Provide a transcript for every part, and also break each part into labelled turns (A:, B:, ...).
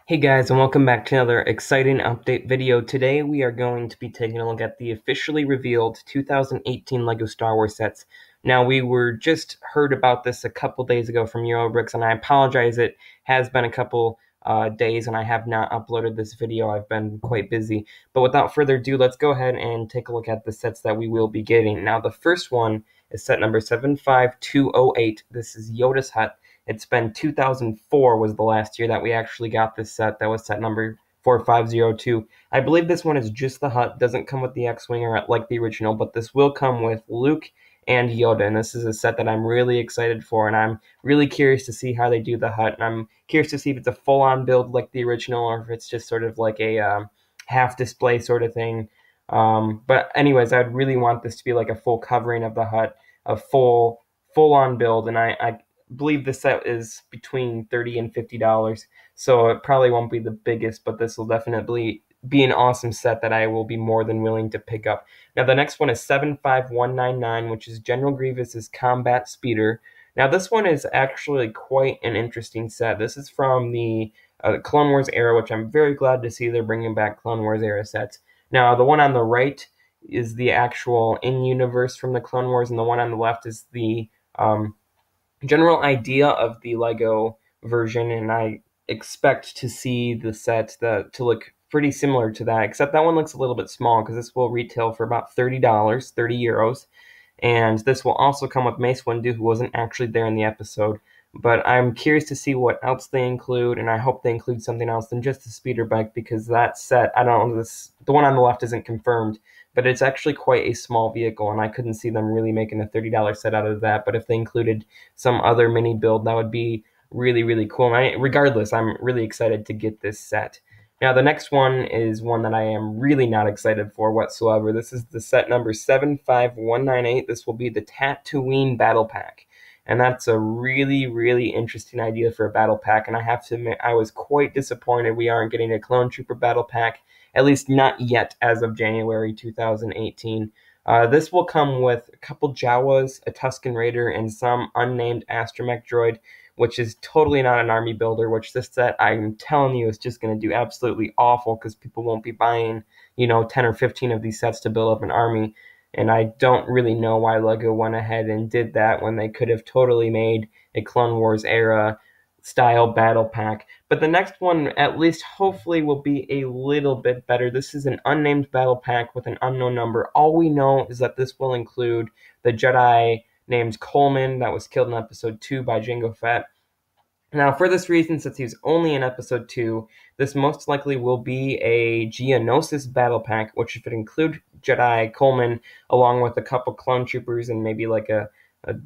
A: Hey guys, and welcome back to another exciting update video. Today we are going to be taking a look at the officially revealed 2018 LEGO Star Wars sets. Now, we were just heard about this a couple days ago from Eurobricks, and I apologize, it has been a couple days and I have not uploaded this video. I've been quite busy. But without further ado, let's go ahead and take a look at the sets that we will be getting. Now, the first one is set number 75208. This is Yoda's hut. It's been 2004 was the last year that we actually got this set. That was set number 4502. I believe this one is just the hut, doesn't come with the X-Wing or like the original, but this will come with Luke and Yoda, and this is a set that I'm really excited for, and I'm really curious to see how they do the hut, and I'm curious to see if it's a full-on build like the original, or if it's just sort of like a half display sort of thing. But anyways, I'd really want this to be like a full covering of the hut, a full-on build, and I believe the set is between $30 and $50, so it probably won't be the biggest, but this will definitely be an awesome set that I will be more than willing to pick up. Now, the next one is 75199, which is General Grievous's Combat Speeder. Now, this one is actually quite an interesting set. This is from the Clone Wars era, which I'm very glad to see they're bringing back Clone Wars era sets. Now, the one on the right is the actual in-universe from the Clone Wars, and the one on the left is the general idea of the LEGO version, and I expect to see the set to look pretty similar to that, except that one looks a little bit small because this will retail for about $30, 30 euros, and this will also come with Mace Windu, who wasn't actually there in the episode. But I'm curious to see what else they include, and I hope they include something else than just the speeder bike, because that set, I don't know, the one on the left isn't confirmed, but it's actually quite a small vehicle, and I couldn't see them really making a $30 set out of that. But if they included some other mini build, that would be really, really cool. And regardless, I'm really excited to get this set. Now, the next one is one that I am really not excited for whatsoever. This is the set number 75198. This will be the Tatooine Battle Pack. And that's a really, really interesting idea for a battle pack. And I have to admit, I was quite disappointed we aren't getting a Clone Trooper battle pack, at least not yet as of January 2018. This will come with a couple Jawas, a Tusken Raider, and some unnamed astromech droid, which is totally not an army builder, which this set, I'm telling you, is just going to do absolutely awful because people won't be buying, 10 or 15 of these sets to build up an army. And I don't really know why LEGO went ahead and did that when they could have totally made a Clone Wars era style battle pack. But the next one, at least hopefully, will be a little bit better. This is an unnamed battle pack with an unknown number. All we know is that this will include the Jedi named Coleman that was killed in Episode 2 by Jango Fett. Now, for this reason, since he's only in Episode 2, this most likely will be a Geonosis battle pack, which should include Jedi Coleman, along with a couple clone troopers and maybe like a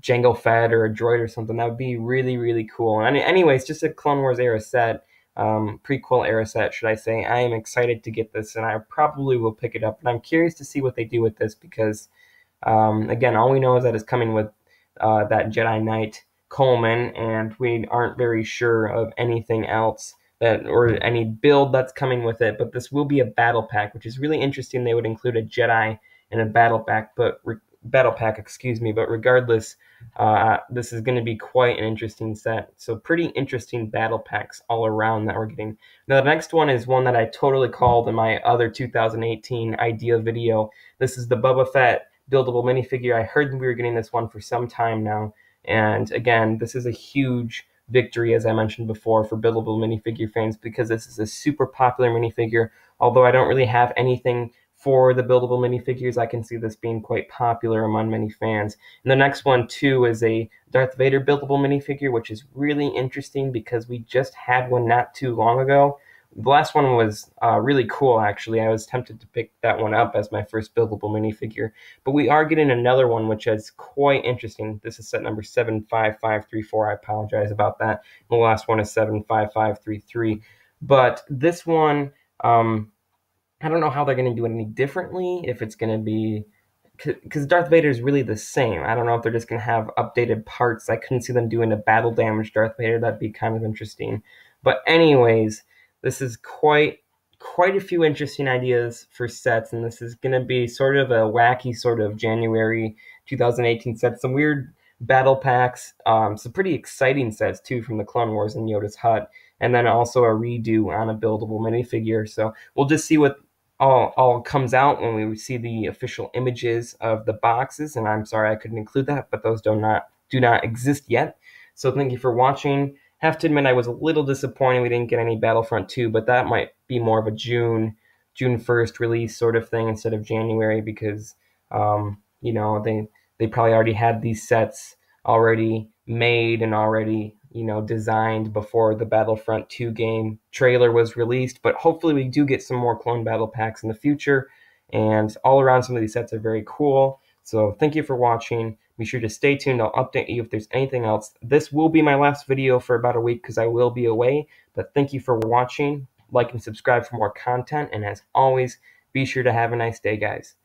A: Jango Fett or a droid or something. That would be really, really cool. And anyways, just a Clone Wars era set, prequel era set, should I say. I am excited to get this, and I probably will pick it up. And I'm curious to see what they do with this because, again, all we know is that it's coming with that Jedi Knight Coleman, and we aren't very sure of anything else or any build that's coming with it. But this will be a battle pack, which is really interesting. They would include a Jedi in a battle pack, but regardless, this is going to be quite an interesting set. So pretty interesting battle packs all around that we're getting. Now, the next one is one that I totally called in my other 2018 idea video. This is the Boba Fett buildable minifigure. I heard we were getting this one for some time now. And again, this is a huge victory, as I mentioned before, for buildable minifigure fans, because this is a super popular minifigure. Although I don't really have anything for the buildable minifigures, I can see this being quite popular among many fans. And the next one, too, is a Darth Vader buildable minifigure, which is really interesting because we just had one not too long ago. The last one was really cool, actually. I was tempted to pick that one up as my first buildable minifigure. But we are getting another one, which is quite interesting. This is set number 75534. I apologize about that. The last one is 75533. But this one, I don't know how they're going to do it any differently, if it's going to be... Because Darth Vader is really the same. I don't know if they're just going to have updated parts. I couldn't see them doing a battle damage Darth Vader. That'd be kind of interesting. But anyways... This is quite a few interesting ideas for sets, and this is going to be sort of a wacky sort of January 2018 set. Some weird battle packs, some pretty exciting sets too from the Clone Wars and Yoda's hut. and then also a redo on a buildable minifigure. So we'll just see what all comes out when we see the official images of the boxes. And I'm sorry I couldn't include that, but those do not exist yet. So thank you for watching. Have to admit I was a little disappointed we didn't get any Battlefront 2, but that might be more of a June 1st release sort of thing instead of January, because you know, they probably already had these sets already made and already, you know, designed before the Battlefront 2 game trailer was released. But hopefully we do get some more clone battle packs in the future, and all around some of these sets are very cool. So thank you for watching. Be sure to stay tuned. I'll update you if there's anything else. This will be my last video for about a week because I will be away, but thank you for watching. Like and subscribe for more content, and as always, be sure to have a nice day, guys.